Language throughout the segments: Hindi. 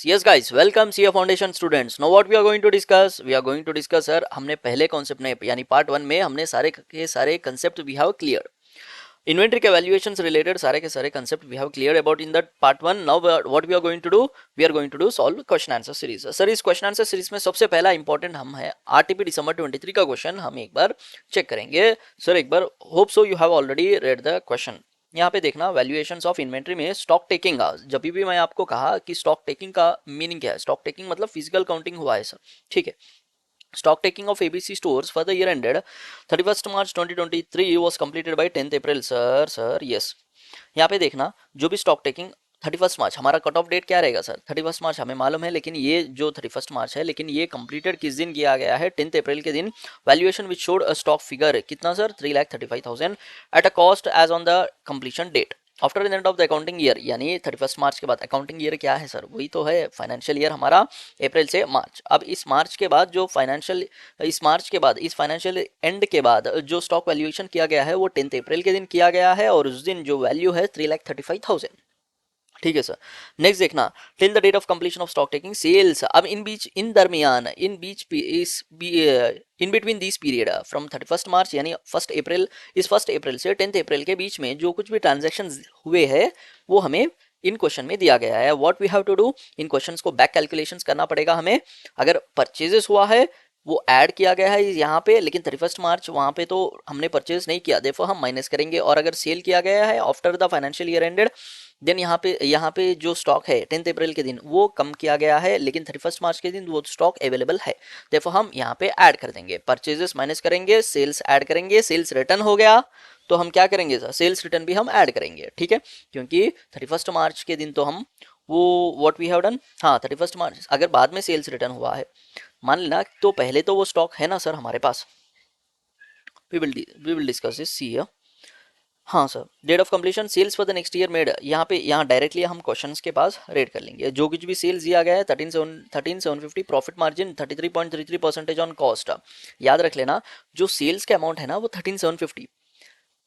Yes guys, welcome CA Foundation students. Now what we are going to discuss? We are going to discuss sir, हमने पहले कॉन्सेप्ट में यानी पार्ट 1 में हमने सारे के सारे concept we have clear. Inventory के वैल्यूएशन से रिलेटेड सारे के सारे concept we have clear about in that part 1. Now what we are going to do? We are going to do solve question answer series. Sir इस क्वेश्चन आंसर सीरीज में सबसे पहला इंपॉर्टेंट हम है आरटीपी दिसंबर 23 का क्वेश्चन हम एक बार चेक करेंगे. सर एक बार hope so you have already read the question. यहाँ पे देखना वैल्यूएशंस ऑफ इन्वेंट्री में स्टॉक टेकिंग. जब भी मैं आपको कहा कि स्टॉक टेकिंग का मीनिंग क्या है, स्टॉक टेकिंग मतलब फिजिकल काउंटिंग हुआ है सर, ठीक है. Stock taking of ABC stores for the year ended 31st March 2023 was completed by 10th April. sir yes. यहाँ पे देखना जो भी स्टॉक टेकिंग 31 मार्च हमारा कट ऑफ डेट क्या रहेगा सर? 31 मार्च हमें मालूम है, लेकिन ये जो 31 मार्च है लेकिन ये कंप्लीटेड किस दिन किया गया है? 10th अप्रैल के दिन. Valuation which showed a stock figure कितना sir? 3,35,000 at a cost as on the completion date after the end of the accounting year. यानी 31 मार्च के बाद अकाउंटिंग ईयर क्या है सर? वही तो है फाइनेंशियल ईयर हमारा अप्रैल से मार्च. अब इस मार्च के बाद जो फाइनेंशियल इस मार्च के बाद इस फाइनेंशियल एंड के बाद जो स्टॉक वैल्यूएशन किया गया है वो 10th अप्रैल के दिन किया गया है और उस दिन जो वैल्यू है 3,35,000. ठीक है सर. नेक्स्ट देखना till the date of completion of stock taking sales. अब इन बीच इन दरमियान in between this period from 31 March यानी 1 अप्रैल से 10th अप्रैल के बीच में जो कुछ भी ट्रांजैक्शन हुए हैं वो हमें इन क्वेश्चन में दिया गया है. What we have to do? इन क्वेश्चंस को बैक कैलकुलेशंस करना पड़ेगा हमें. अगर परचेजेस हुआ है वो ऐड किया गया है यहाँ पे, लेकिन 31 मार्च वहाँ पे तो हमने परचेज नहीं किया, देखो हम माइनस करेंगे. और अगर सेल किया गया है after the financial year ended then यहाँ पे जो स्टॉक है 10th अप्रैल के दिन वो कम किया गया है, लेकिन 31 मार्च के दिन वो स्टॉक अवेलेबल है. देखो हम यहाँ पे ऐड कर देंगे, परचेजेस माइनस करेंगे, सेल्स ऐड करेंगे. सेल्स रिटर्न हो गया तो हम क्या करेंगे सर? सेल्स रिटर्न भी हम ऐड करेंगे, ठीक है. क्योंकि 31 मार्च के दिन तो हम वो व्हाट वी हैव डन, हाँ 31 मार्च अगर बाद में सेल्स रिटर्न हुआ है मान लेना तो पहले तो वो स्टॉक है ना सर हमारे पास. We will discuss this. See हाँ sir. Date of completion sales for the next year made. यहाँ डायरेक्टली हम क्वेश्चंस के पास रेड कर लेंगे. जो कुछ भी सेल्स दिया गया है 13,750, प्रॉफिट मार्जिन 33.33% ऑन कॉस्ट. याद रख लेना जो सेल्स का अमाउंट है ना वो 13,750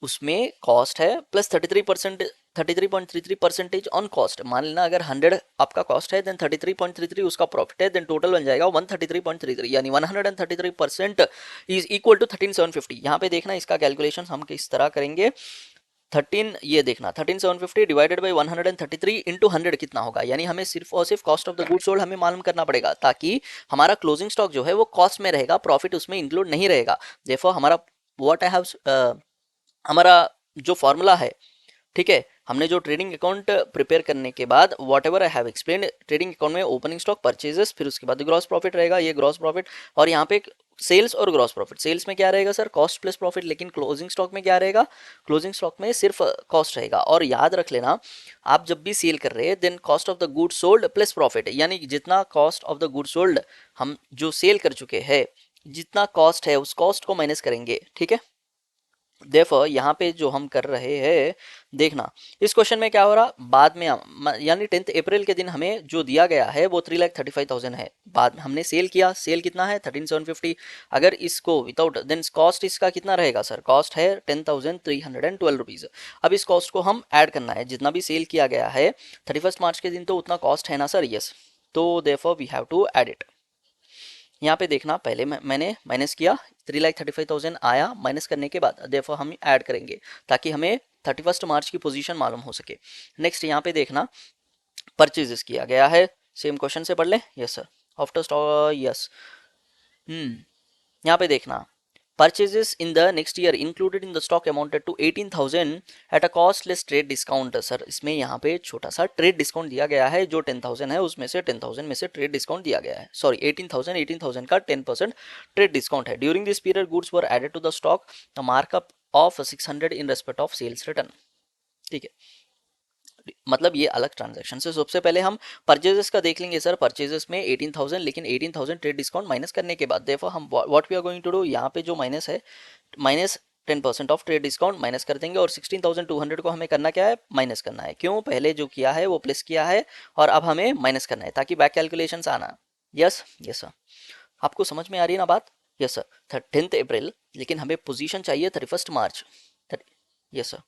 उसमें कॉस्ट है प्लस 33.33% ऑन कॉस्ट. मान लेना अगर 100 आपका कॉस्ट है देन 33.33 उसका प्रॉफिट है, देन टोटल बन जाएगा 133.33 यानी 133% इज इक्वल टू 13,750. यहाँ पे देखना इसका कैलकुलेशन हम किस तरह करेंगे. 13 ये देखना 13,750 डिवाइडेड बाई 133 इंटू 100 कितना होगा, यानी हमें सिर्फ और सिर्फ cost of the good sold हमें मालूम करना पड़ेगा ताकि हमारा क्लोजिंग स्टॉक जो है वो कॉस्ट में रहेगा, प्रॉफिट उसमें इंक्लूड नहीं रहेगा. देयरफॉर हमारा व्हाट आई हैव हमारा जो फॉर्मूला है, ठीक है, हमने जो ट्रेडिंग अकाउंट प्रिपेयर करने के बाद what ever I have explain, trading account में ओपनिंग स्टॉक, परचेजेस, फिर उसके बाद ग्रॉस प्रॉफिट रहेगा, ये ग्रॉस प्रॉफिट. और यहाँ पे सेल्स और ग्रॉस प्रॉफिट. सेल्स में क्या रहेगा सर? Cost plus profit. लेकिन क्लोजिंग स्टॉक में क्या रहेगा? क्लोजिंग स्टॉक में सिर्फ कॉस्ट रहेगा. और याद रख लेना आप जब भी सेल कर रहे हैं then cost of the good sold plus profit, यानी जितना cost of the good sold हम जो सेल कर चुके हैं जितना कॉस्ट है उस कॉस्ट को माइनस करेंगे, ठीक है. देखो यहाँ पे जो हम कर रहे हैं देखना इस क्वेश्चन में क्या हो रहा बाद में यानी 10th अप्रैल के दिन हमें जो दिया गया है वो 3,35,000 है. बाद में हमने सेल किया, सेल कितना है 13,750. अगर इसको विदाउट देन कॉस्ट इसका कितना रहेगा सर? कॉस्ट है 10,312 रुपीज़. अब इस कॉस्ट को हम ऐड करना है, जितना भी सेल किया गया है 31 मार्च के दिन तो उतना कॉस्ट है ना सर? यस. तो therefore we have to add it. यहाँ पे देखना पहले मैंने माइनस किया 3,35,000 आया, माइनस करने के बाद देयरफॉर हम ऐड करेंगे ताकि हमें 31 मार्च की पोजीशन मालूम हो सके. नेक्स्ट यहाँ पे देखना परचेजेस किया गया है, सेम क्वेश्चन से पढ़ लें. Yes sir. After stock yes. यहाँ पे देखना purchases in the next year included in the stock amounted to 18,000 at a cost less trade discount. Sir इसमें यहाँ पे छोटा सा ट्रेड डिस्काउंट दिया गया है. जो 10,000 है उसमें से 10,000 में से ट्रेड डिस्काउंट दिया गया है. सॉरी 18,000 का 10% ट्रेड डिस्काउंट है. During this period goods were added to the stock the markup of 600 in respect of sales return. ठीक है, मतलब ये अलग ट्रांजैक्शन से. सबसे पहले हम परचेजेस का देख लेंगे सर. परचेजेस में 18,000, लेकिन 18,000 ट्रेड डिस्काउंट माइनस करने के बाद देखो हम what we are going to do, यहाँ पे जो माइनस है minus 10% of trade discount minus कर देंगे. और 16,200 को हमें करना क्या है? माइनस करना है. क्यों? पहले जो किया है वो प्लस किया है और अब हमें माइनस करना है ताकि बैक कैलकुलेशंस आना. Yes yes sir. आपको समझ में आ रही है ना बात? Yes sir. 10th अप्रैल लेकिन हमें पोजीशन चाहिए 31 March. Yes sir.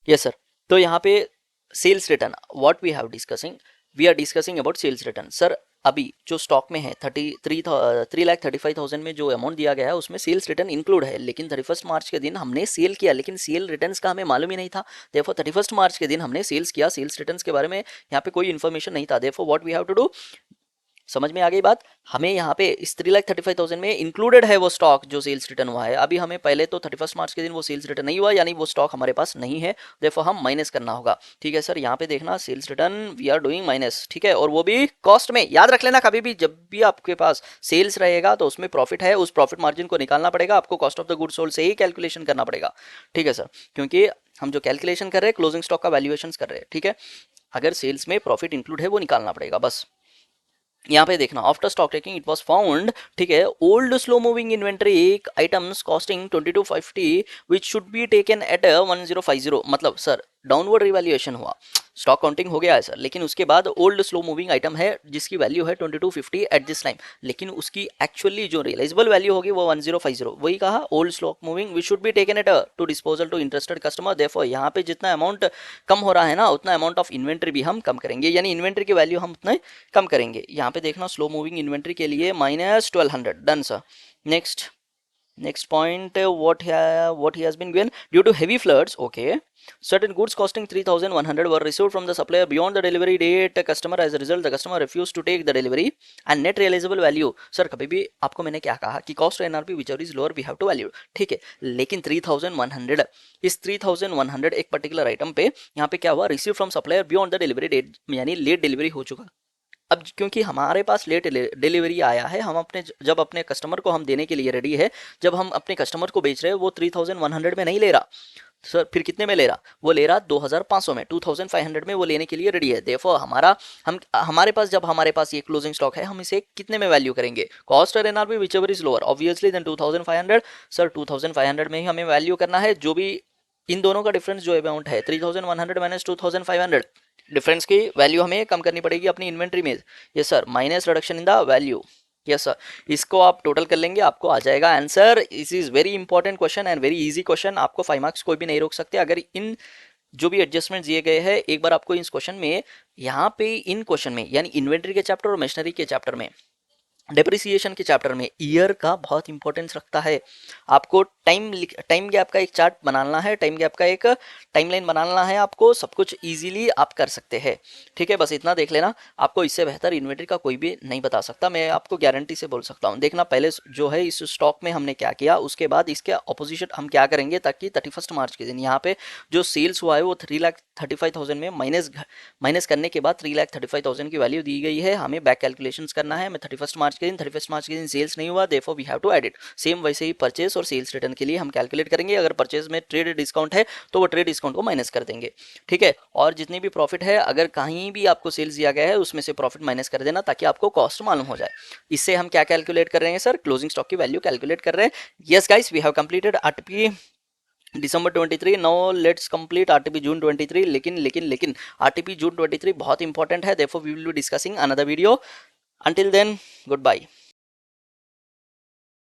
Yes sir. तो यहाँ पे sales return, what we have discussing, we are discussing about sales return. Sir अभी जो स्टॉक में है 3,35,000 में जो अमाउंट दिया गया है उसमें सेल्स रिटर्न इंक्लूड है, लेकिन 31 मार्च के दिन हमने सेल किया, लेकिन सेल रिटर्न्स का हमें मालूम ही नहीं था। देयरफॉर 31 मार्च के दिन हमने सेल्स किया, सेल्स रिटर्न्स के बारे में यहाँ पे कोई इन्फॉर्मेशन नहीं था। Therefore what we have to do, समझ में आ गई बात, हमें यहाँ पे इस 3,35,000 में इंक्लूडेड है वो स्टॉक जो सेल्स रिटर्न हुआ है। अभी हमें पहले तो 31 मार्च के दिन वो सेल्स रिटर्न नहीं हुआ, यानी वो स्टॉक हमारे पास नहीं है, देयरफॉर हम माइनस करना होगा। ठीक है सर, यहाँ पे देखना sales return we are doing minus, ठीक है, और वो भी कॉस्ट में। याद रख लेना कभी भी जब भी आपके पास सेल्स रहेगा तो उसमें प्रॉफिट है, उस प्रॉफिट मार्जिन को निकालना पड़ेगा, आपको cost of the good sold से ही कैलकुलेशन करना पड़ेगा। ठीक है सर, क्योंकि हम जो कैलकुलेशन कर रहे हैं क्लोजिंग स्टॉक का वैल्यूएशन कर रहे हैं। ठीक है, अगर सेल्स में प्रॉफिट इंक्लूड है वो निकालना पड़ेगा बस। यहाँ पे देखना after stock taking it was found, ठीक है, old slow moving inventory items costing 2250 which should be taken at 1050, मतलब सर डाउनवर्ड रिवैल्यूएशन हुआ, स्टॉक काउंटिंग हो गया है सर, लेकिन उसके बाद ओल्ड स्लो मूविंग आइटम है जिसकी वैल्यू है 2250 एट दिस टाइम, लेकिन उसकी एक्चुअली जो रियलाइजेबल वैल्यू होगी वो 1050, वही कहा old stock moving which should be taken at to disposal to interested customer. Therefore यहाँ पे जितना अमाउंट कम हो रहा है ना उतना अमाउंट ऑफ इन्वेंट्री भी हम कम करेंगे, यानी इन्वेंट्री की वैल्यू हम उतने कम करेंगे। यहाँ पे देखना स्लो मूविंग इन्वेंट्री के लिए -1200, done sir. Next point, what he has been given due to heavy floods. Okay, certain goods costing 3,100 were received from the supplier beyond the delivery date customer, as a result the customer refused to take the delivery and net realizable value, sir कभी भी आपको मैंने क्या कहा कि cost NRP whichever is lower we have to value, ठीक है, लेकिन 3,100, इस 3,100 एक पर्टिकुलर आइटम पे यहाँ पे क्या हुआ, receive from supplier beyond the delivery date, यानी लेट डिलीवरी हो चुका। अब क्योंकि हमारे पास लेट डिलीवरी आया है, हम अपने जब अपने कस्टमर को हम देने के लिए रेडी है, जब हम अपने कस्टमर को बेच रहे हैं वो 3,100 में नहीं ले रहा सर, फिर कितने में ले रहा, वो ले रहा 2,500 में, 2,500 में वो लेने के लिए रेडी है। देयरफॉर हमारे पास जब हमारे पास ये क्लोजिंग स्टॉक है, हम इसे कितने में वैल्यू करेंगे, कॉस्ट और NRP whichever is lower obviously then 2,500, sir 2,500 में ही हमें वैल्यू करना है। जो भी इन दोनों का डिफरेंस जो अमाउंट है 3,100 माइनस 2,500, डिफरेंस की वैल्यू हमें कम करनी पड़ेगी अपनी इन्वेंट्री में। Yes sir, minus reduction in the value. Yes sir, इसको आप टोटल कर लेंगे, आपको आ जाएगा आंसर। इस is very important question and very easy question, आपको 5 मार्क्स कोई भी नहीं रोक सकते अगर इन जो भी एडजस्टमेंट दिए गए हैं एक बार आपको इस क्वेश्चन में, यहाँ पे इन क्वेश्चन में यानी इन्वेंट्री के चैप्टर और मशीनरी के चैप्टर में, डेप्रिसिएशन के चैप्टर में ईयर का बहुत इंपॉर्टेंस रखता है। आपको टाइम गैप का एक चार्ट बनाना है, टाइम गैप का एक टाइमलाइन बनाना है, आपको सब कुछ इजीली आप कर सकते हैं। ठीक है, बस इतना देख लेना, आपको इससे बेहतर इन्वेंट्री का कोई भी नहीं बता सकता, मैं आपको गारंटी से बोल सकता हूँ। देखना पहले जो है इस स्टॉक में हमने क्या किया, उसके बाद इसके अपोजिशन हम क्या करेंगे, ताकि 31 मार्च के दिन यहाँ पे जो सेल्स हुआ है वो 3,35,000 में माइनस करने के बाद 3,35,000 की वैल्यू दी गई है, हमें बैक कैलकुलेशंस करना है। मैं 31 मार्च के दिन सेल्स नहीं हुआ, therefore we have to add it. Same वैसे ही परचेस और सेल्स रिटर्न के लिए हम कैलकुलेट करेंगे, अगर परचेस में ट्रेड डिस्काउंट है तो वो ट्रेड डिस्काउंट को माइनस कर देंगे। ठीक है, और जितनी भी प्रॉफिट है अगर कहीं भी आपको सेल्स दिया गया है उसमें से प्रॉफिट माइनस कर देना ताकि आपको कॉस्ट मालूम हो जाए। इससे हम क्या कैलकुलेट कर रहे हैं सर, क्लोजिंग स्टॉक की वैल्यू कैलकुलेट कर रहे हैं। Yes guys, we have completed RTP December 23, now let's complete RTP June 23। लेकिन RTP June 23 बहुत इंपॉर्टेंट है, therefore we will be discussing another video. Until then, goodbye.